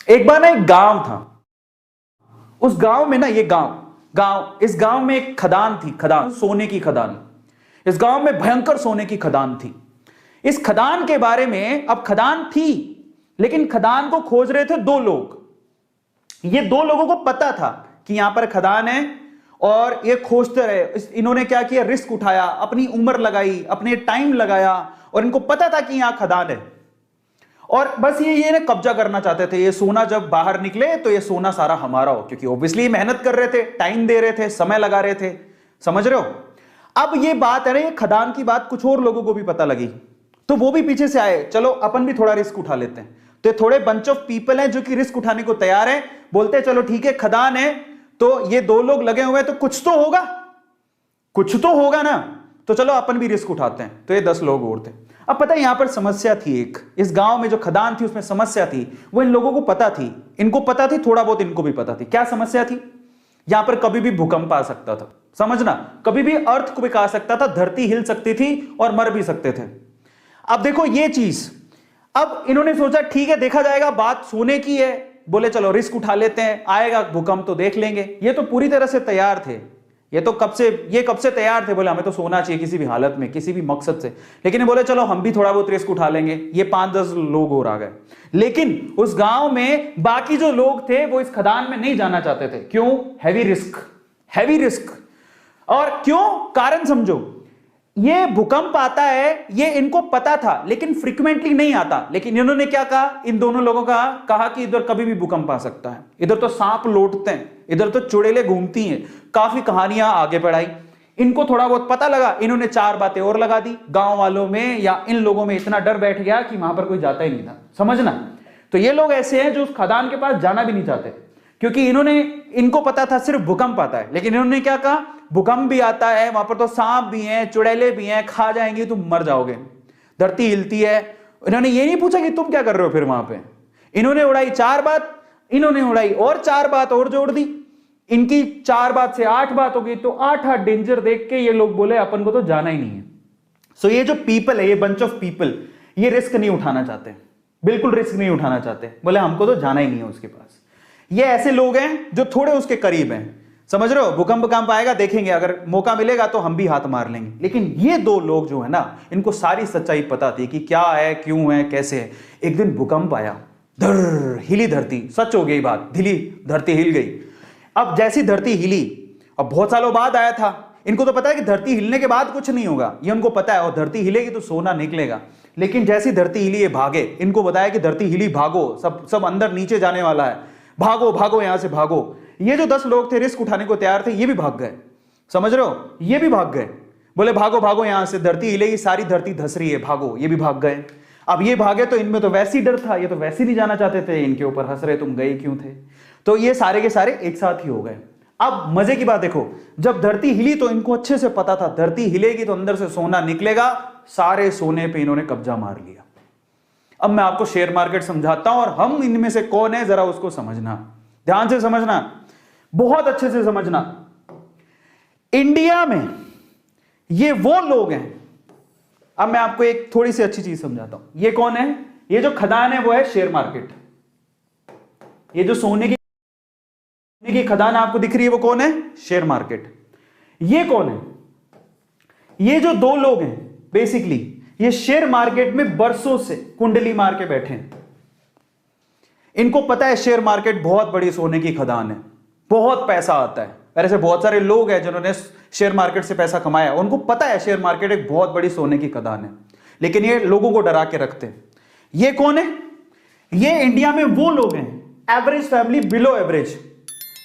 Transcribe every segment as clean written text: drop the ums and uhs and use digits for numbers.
एक बार ना एक गांव था। उस गांव में ना, ये इस गांव में एक खदान थी, खदान, सोने की खदान। इस गांव में भयंकर सोने की खदान थी। इस खदान के बारे में, अब खदान थी लेकिन खदान को खोज रहे थे दो लोग। ये दो लोगों को पता था कि यहां पर खदान है और ये खोजते रहे। इन्होंने क्या किया, रिस्क उठाया, अपनी उम्र लगाई, अपने टाइम लगाया और इनको पता था कि यहां खदान है और बस ये ना कब्जा करना चाहते थे। ये सोना जब बाहर निकले तो ये सोना सारा हमारा हो, क्योंकि ऑब्वियसली मेहनत कर रहे थे, टाइम दे रहे थे, समय लगा रहे थे। समझ रहे हो? अब ये बात है ना, ये खदान की बात कुछ और लोगों को भी पता लगी तो वो भी पीछे से आए, चलो अपन भी थोड़ा रिस्क उठा लेते हैं। तो थोड़े बंच ऑफ पीपल हैं जो कि रिस्क उठाने को तैयार हैं, बोलते हैं चलो ठीक है, खदान है तो ये दो लोग लगे हुए हैं तो कुछ तो होगा ना, तो चलो अपन भी रिस्क उठाते हैं। तो ये 10 लोग और थे। अब पता है यहां पर समस्या थी एक, इस गांव में जो खदान थी उसमें समस्या थी, वो इन लोगों को पता थी, इनको पता थी, थोड़ा बहुत इनको भी पता थी। क्या समस्या थी? यहां पर कभी भी भूकंप आ सकता था, समझना, कभी भी अर्थक्वेक आ सकता था, धरती हिल सकती थी और मर भी सकते थे। अब देखो ये चीज, अब इन्होंने सोचा ठीक है देखा जाएगा, बात सोने की है, बोले चलो रिस्क उठा लेते हैं, आएगा भूकंप तो देख लेंगे। ये तो पूरी तरह से तैयार थे, ये कब से तैयार थे, बोले हमें तो सोना चाहिए किसी भी हालत में, किसी भी मकसद से। लेकिन बोले चलो हम भी थोड़ा बहुत रिस्क उठा लेंगे। ये 5-10 लोग और आ गए, लेकिन उस गांव में बाकी जो लोग थे वो इस खदान में नहीं जाना चाहते थे। क्यों? Heavy risk. और क्यों? कारण समझो। ये भूकंप आता है ये इनको पता था लेकिन फ्रीक्वेंटली नहीं आता। लेकिन इन्होंने क्या कहा, इन दोनों लोगों का कहा कि इधर कभी भी भूकंप आ सकता है, इधर तो सांप लौटते हैं, इधर तो चुड़ैलें घूमती हैं, काफी कहानियां आगे बढ़ाई। इनको थोड़ा बहुत पता लगा, इन्होंने 4 बातें और लगा दी। गांव वालों में या इन लोगों में इतना डर बैठ गया कि वहां पर कोई जाता ही नहीं था, समझना। तो ये लोग ऐसे हैं जो उस खदान के पास जाना भी नहीं चाहते, क्योंकि इनको पता था सिर्फ भूकंप आता है। लेकिन इन्होंने क्या कहा, भूकंप भी आता है, वहां पर तो सांप भी हैं, चुड़ैलें भी हैं, खा जाएंगी, तुम मर जाओगे, धरती हिलती है। इन्होंने ये नहीं पूछा कि तुम क्या कर रहे हो फिर वहां पे। इन्होंने उड़ाई 4 बात, इन्होंने उड़ाई और 4 बात और जोड़ दी। इनकी 4 बात से 8 बात हो गई। तो 8 डेंजर देख के ये लोग बोले अपन को तो जाना ही नहीं है। सो ये जो पीपल है, ये बंच ऑफ पीपल, ये रिस्क नहीं उठाना चाहते, बिल्कुल रिस्क नहीं उठाना चाहते। बोले हमको तो जाना ही नहीं है उसके पास। ये ऐसे लोग हैं जो थोड़े उसके करीब हैं, समझ रहे हो? भूकंप आएगा देखेंगे, अगर मौका मिलेगा तो हम भी हाथ मार लेंगे। लेकिन ये 2 लोग जो है ना, इनको सारी सच्चाई पता थी कि क्या है, क्यों है, कैसे है। एक दिन भूकंप आया, हिली धरती, सच हो गई बात, धरती हिल गई। अब जैसी धरती हिली, अब बहुत सालों बाद आया था, इनको तो पता है कि धरती हिलने के बाद कुछ नहीं होगा, ये उनको पता है, और धरती हिलेगी तो सोना निकलेगा। लेकिन जैसी धरती हिली ये भागे, इनको बताया कि धरती हिली, भागो, सब अंदर नीचे जाने वाला है, भागो यहां से भागो। ये जो 10 लोग थे रिस्क उठाने को तैयार थे, ये भी भाग गए, समझ रहे हो? ये भी भाग गए, बोले भागो यहां से, धरती हिलेगी, सारी धरती धस रही है, भागो। ये भी भाग गए। अब ये भागे तो इनमें तो वैसे ही डर था, ये तो वैसे ही नहीं जाना चाहते थे, इनके ऊपर हंस रहे तुम गए क्यों थे। तो ये सारे के सारे एक साथ ही हो गए। अब मजे की बात देखो, जब धरती हिली तो इनको अच्छे से पता था धरती हिलेगी तो अंदर से सोना निकलेगा। सारे सोने पे इन्होंने कब्जा मार लिया। अब मैं आपको शेयर मार्केट समझाता हूं और हम इनमें से कौन है जरा उसको समझना, ध्यान से समझना, बहुत अच्छे से समझना। इंडिया में ये वो लोग हैं, अब मैं आपको एक थोड़ी सी अच्छी चीज समझाता हूं। ये कौन है? ये जो खदान है वो है शेयर मार्केट। ये जो सोने की खदान आपको दिख रही है वो कौन है? Share market. ये कौन है? ये जो 2 लोग हैं बेसिकली, ये शेयर मार्केट में बरसों से कुंडली मार के बैठे हैं। इनको पता है शेयर मार्केट बहुत बड़ी सोने की खदान है, बहुत पैसा आता है। ऐसे बहुत सारे लोग हैं जिन्होंने शेयर मार्केट से पैसा कमाया, उनको पता है शेयर मार्केट एक बहुत बड़ी सोने की खदान है, लेकिन ये लोगों को डरा के रखते हैं। ये कौन है? ये इंडिया में वो लोग हैं, एवरेज फैमिली, बिलो एवरेज,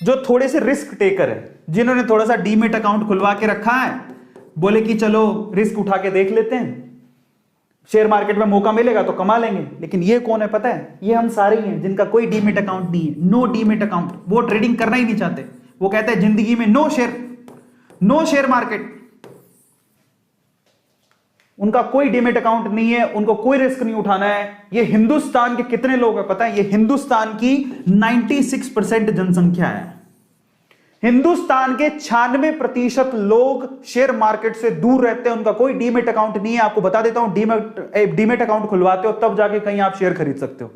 जो थोड़े से रिस्क टेकर है, जिन्होंने थोड़ा सा डीमेट अकाउंट खुलवा के रखा है, बोले कि चलो रिस्क उठा के देख लेते हैं, शेयर मार्केट में मौका मिलेगा तो कमा लेंगे। लेकिन ये कौन है पता है? ये हम सारे ही हैं जिनका कोई डीमेट अकाउंट नहीं है, नो डीमेट अकाउंट। वो ट्रेडिंग करना ही नहीं चाहते, वो कहते हैं जिंदगी में नो शेयर मार्केट। उनका कोई डीमेट अकाउंट नहीं है, उनको कोई रिस्क नहीं उठाना है। ये हिंदुस्तान के कितने लोग हैं पता है? ये हिंदुस्तान की 96% जनसंख्या है। हिंदुस्तान के 96% लोग शेयर मार्केट से दूर रहते हैं, उनका कोई डीमेट अकाउंट नहीं है। आपको बता देता हूं, डीमेट अकाउंट खुलवाते हो तब जाके कहीं आप शेयर खरीद सकते हो।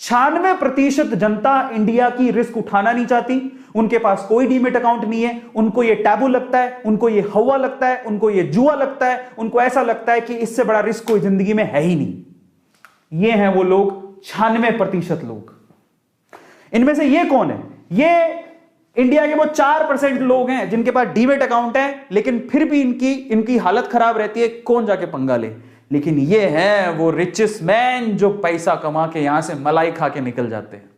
96% जनता इंडिया की रिस्क उठाना नहीं चाहती। उनके पास कोई डीमेट अकाउंट नहीं है, उनको ये टैबू लगता है, उनको ये हवा लगता है, उनको ये जुआ लगता है, उनको ऐसा लगता है कि इससे बड़ा रिस्क कोई जिंदगी में है ही नहीं। ये हैं वो लोग, 96% लोग। इनमें से ये कौन है? ये इंडिया के वो 4% लोग हैं जिनके पास डीमेट अकाउंट है, लेकिन फिर भी इनकी हालत खराब रहती है, कौन जाके पंगा ले। लेकिन ये है वो रिचेस्ट मैन जो पैसा कमा के यहां से मलाई खा के निकल जाते हैं।